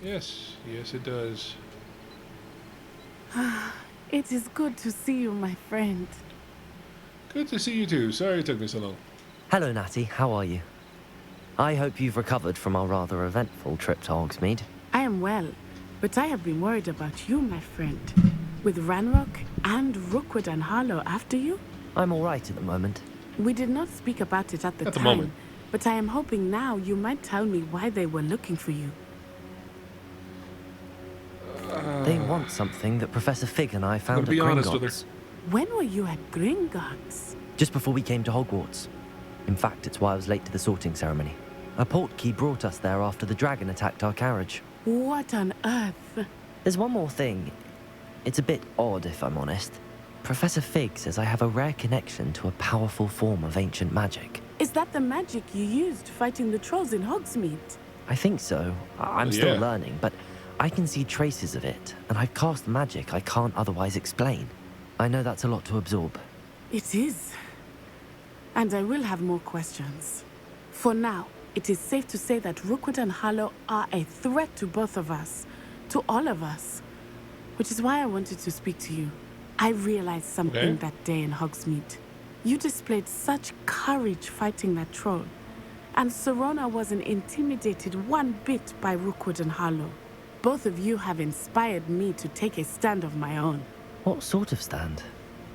Yes, yes it does. It is good to see you, my friend. Good to see you too. Sorry it took me so long. Hello, Natty. How are you? I hope you've recovered from our rather eventful trip to Hogsmeade. I am well, but I have been worried about you, my friend. With Ranrock and Rookwood and Harlow after you? I'm all right at the moment. We did not speak about it at the time, moment. but I am hoping now you might tell me why they were looking for you. They want something that Professor Fig and I found I'm gonna at be honest with Gringotts. her. When were you at Gringotts? Just before we came to Hogwarts. In fact, it's why I was late to the sorting ceremony. A portkey brought us there after the dragon attacked our carriage. What on earth? There's one more thing. It's a bit odd, if I'm honest. Professor Fig says I have a rare connection to a powerful form of ancient magic. Is that the magic you used fighting the trolls in Hogsmeade? I think so. I'm still Yeah. learning, but I can see traces of it, and I've cast magic I can't otherwise explain. I know that's a lot to absorb. It is. And I will have more questions. For now, it is safe to say that Rookwood and Harlow are a threat to both of us. To all of us. Which is why I wanted to speak to you. I realized something that day in Hogsmeade. You displayed such courage fighting that troll. And Serona wasn't intimidated one bit by Rookwood and Harlow. Both of you have inspired me to take a stand of my own. What sort of stand?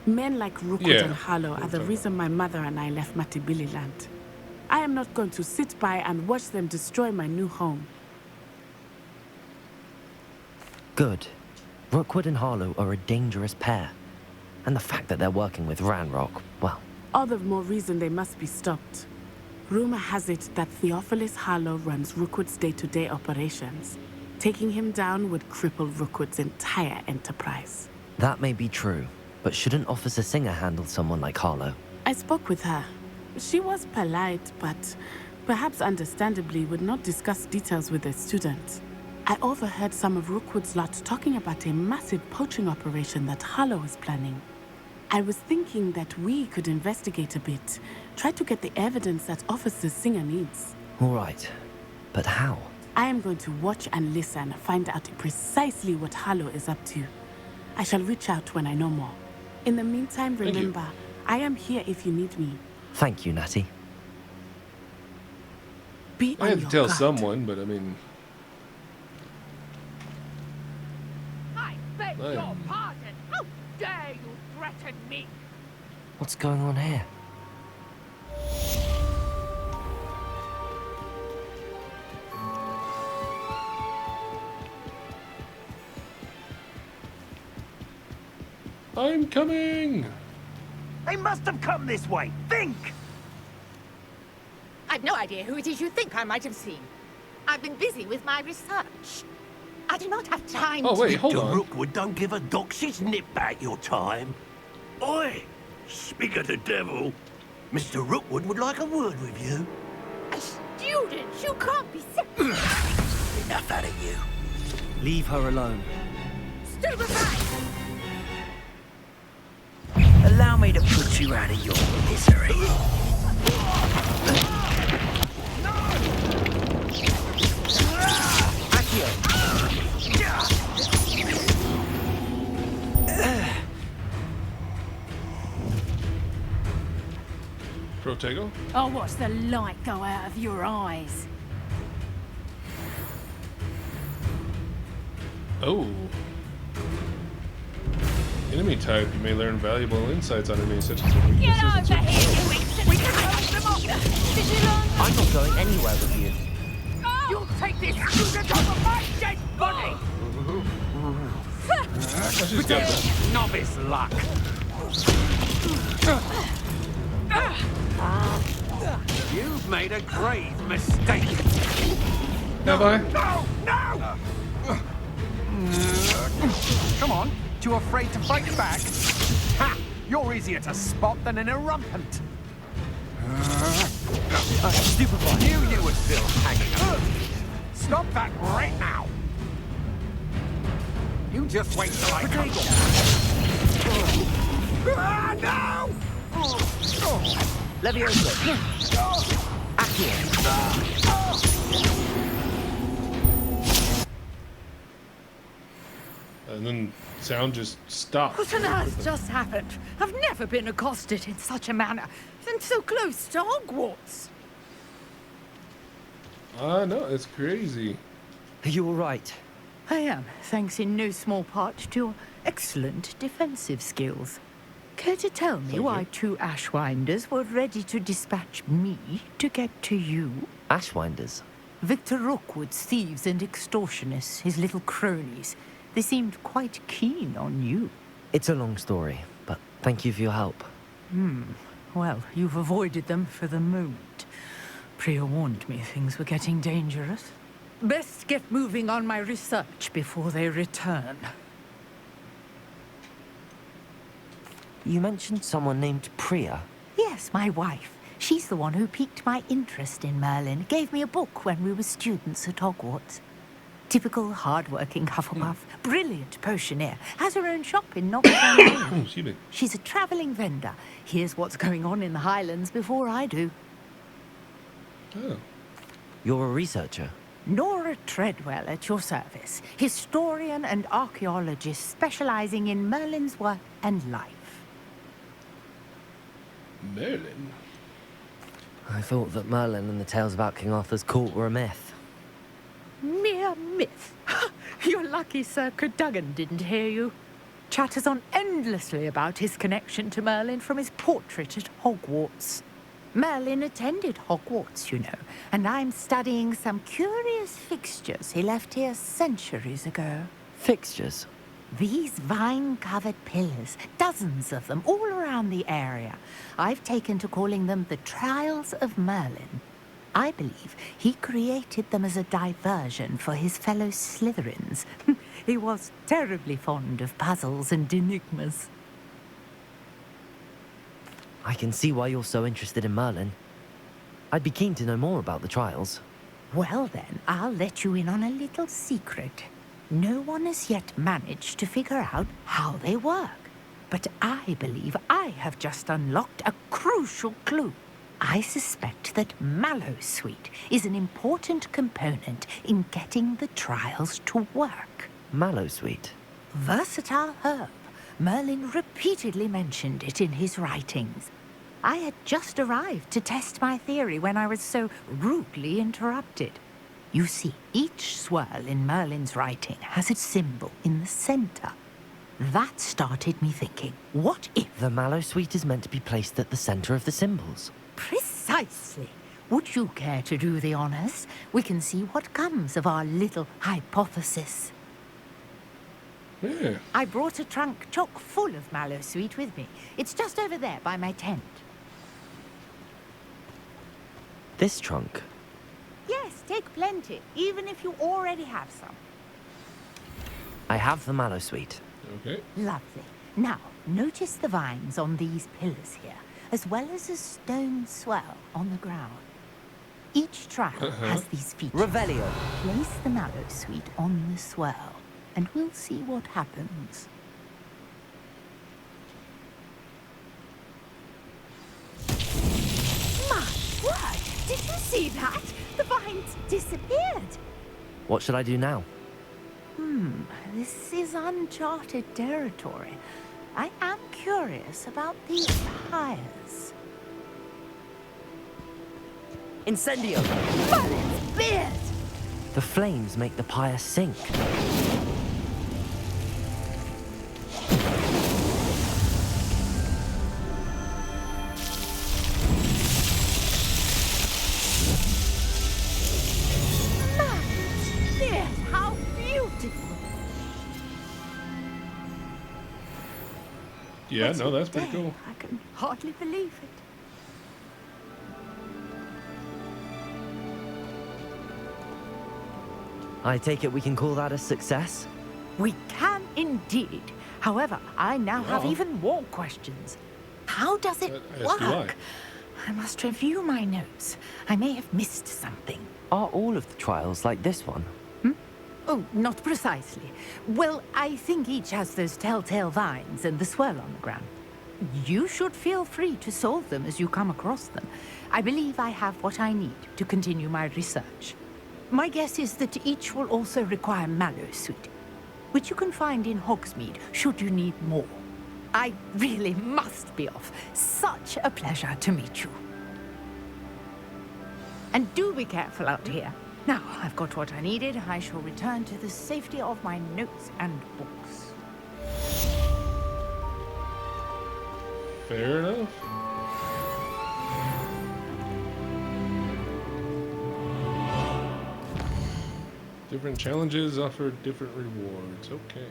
Men like Rookwood Yeah. and Harlow are the reason my mother and I left Matabeleland. I am not going to sit by and watch them destroy my new home. Good. Rookwood and Harlow are a dangerous pair. And the fact that they're working with Ranrock, well... All the more reason they must be stopped. Rumor has it that Theophilus Harlow runs Rookwood's day-to-day operations. Taking him down would cripple Rookwood's entire enterprise. That may be true, but shouldn't Officer Singer handle someone like Harlow? I spoke with her. She was polite, but perhaps understandably would not discuss details with a student. I overheard some of Rookwood's lot talking about a massive poaching operation that Harlow is planning. I was thinking that we could investigate a bit, try to get the evidence that Officer Singer needs. All right, but how? I am going to watch and listen, find out precisely what Harlow is up to. I shall reach out when I know more. In the meantime, remember, I am here if you need me. Thank you, Natty. Be I on had to your tell guard. someone, but I mean... I beg Oh, yeah. your pardon. How dare you threaten me? What's going on here? I'm coming! They must have come this way. Think! I've no idea who it is you think I might have seen. I've been busy with my research. I do not have time Oh, to... wait, hold The on. Rookwood don't give a doxy's nip back your time. Oi! Speak of the devil. Mr. Rookwood would like a word with you. A student? You can't be serious. Enough out of you. Leave her alone. Stand aside! Allow me to put you out of your misery. Protego? I'll watch the light go out of your eyes. Oh. Enemy type. You may learn valuable insights on enemies such as their Get weaknesses and over certain here, skills. you instant! We can hold them off! Did you learn that? I'm not going anywhere with you. You'll take this student off of my dead body! Oh, she's got that. Novice luck. You've made a grave mistake. Have I? No! No! Come on, too afraid to fight back? Ha! You're easier to spot than an irrumpent. Stupefy. Knew you were still hanging up. Stop that right now! You just wait till I come. Ah, no! Leviosa. Accio. And then sound just stopped. What on earth just happened? I've never been accosted in such a manner, and so close to Hogwarts. No, it's crazy. Are you all right? I am, thanks in no small part to your excellent defensive skills. Care to tell me Thank why you. 2 Ashwinders were ready to dispatch me to get to you? Ashwinders. Victor Rookwood's thieves and extortionists, his little cronies. They seemed quite keen on you. It's a long story, but thank you for your help. Well, you've avoided them for the moment. Priya warned me things were getting dangerous. Best get moving on my research before they return. You mentioned someone named Priya. Yes, my wife. She's the one who piqued my interest in Merlin. Gave me a book when we were students at Hogwarts. Typical hard-working Hufflepuff. Brilliant potioneer. Has her own shop in Nottingham. Excuse me. She's a travelling vendor. Hears what's going on in the Highlands before I do. Oh. You're a researcher. Nora Treadwell at your service. Historian and archaeologist specialising in Merlin's work and life. Merlin? I thought that Merlin and the tales about King Arthur's court were a myth. Mere myth. You're lucky Sir Cadogan didn't hear you. Chatters on endlessly about his connection to Merlin from his portrait at Hogwarts. Merlin attended Hogwarts, you know, and I'm studying some curious fixtures he left here centuries ago. Fixtures. These vine-covered pillars, dozens of them, all around the area. I've taken to calling them the Trials of Merlin. I believe he created them as a diversion for his fellow Slytherins. He was terribly fond of puzzles and enigmas. I can see why you're so interested in Merlin. I'd be keen to know more about the trials. Well then, I'll let you in on a little secret. No one has yet managed to figure out how they work. But I believe I have just unlocked a crucial clue. I suspect that Mallowsweet is an important component in getting the trials to work. Mallowsweet. Versatile herb. Merlin repeatedly mentioned it in his writings. I had just arrived to test my theory when I was so rudely interrupted. You see, each swirl in Merlin's writing has a symbol in the center. That started me thinking, what if... The Mallowsweet is meant to be placed at the center of the symbols. Precisely. Would you care to do the honors? We can see what comes of our little hypothesis. Yeah. I brought a trunk chock full of Mallowsweet with me. It's just over there by my tent. This trunk. Yes, take plenty, even if you already have some. I have the Mallowsweet. Okay. Lovely. Now, notice the vines on these pillars here, as well as a stone swell on the ground. Each trial has these features. Revelio. Place the Mallowsweet on the swell, and we'll see what happens. My word! Did you see that? The vines disappeared. What should I do now? This is uncharted territory. I am curious about these pyres. Incendio! Merlin's beard! The flames make the pyre sink. Merlin's beard! How beautiful! Yeah, What no, a that's pretty day. cool. I can hardly believe it. I take it we can call that a success? We can indeed. However, I now have Wow. even more questions. How does it As do I. work? I must review my notes. I may have missed something. Are all of the trials like this one? Oh, not precisely. Well, I think each has those telltale vines and the swirl on the ground. You should feel free to solve them as you come across them. I believe I have what I need to continue my research. My guess is that each will also require Mallowsweet. which you can find in Hogsmeade should you need more. I really must be off. Such a pleasure to meet you. And do be careful out here. Now I've got what I needed, I shall return to the safety of my notes and books. Fair enough. Different challenges offer different rewards. Okay.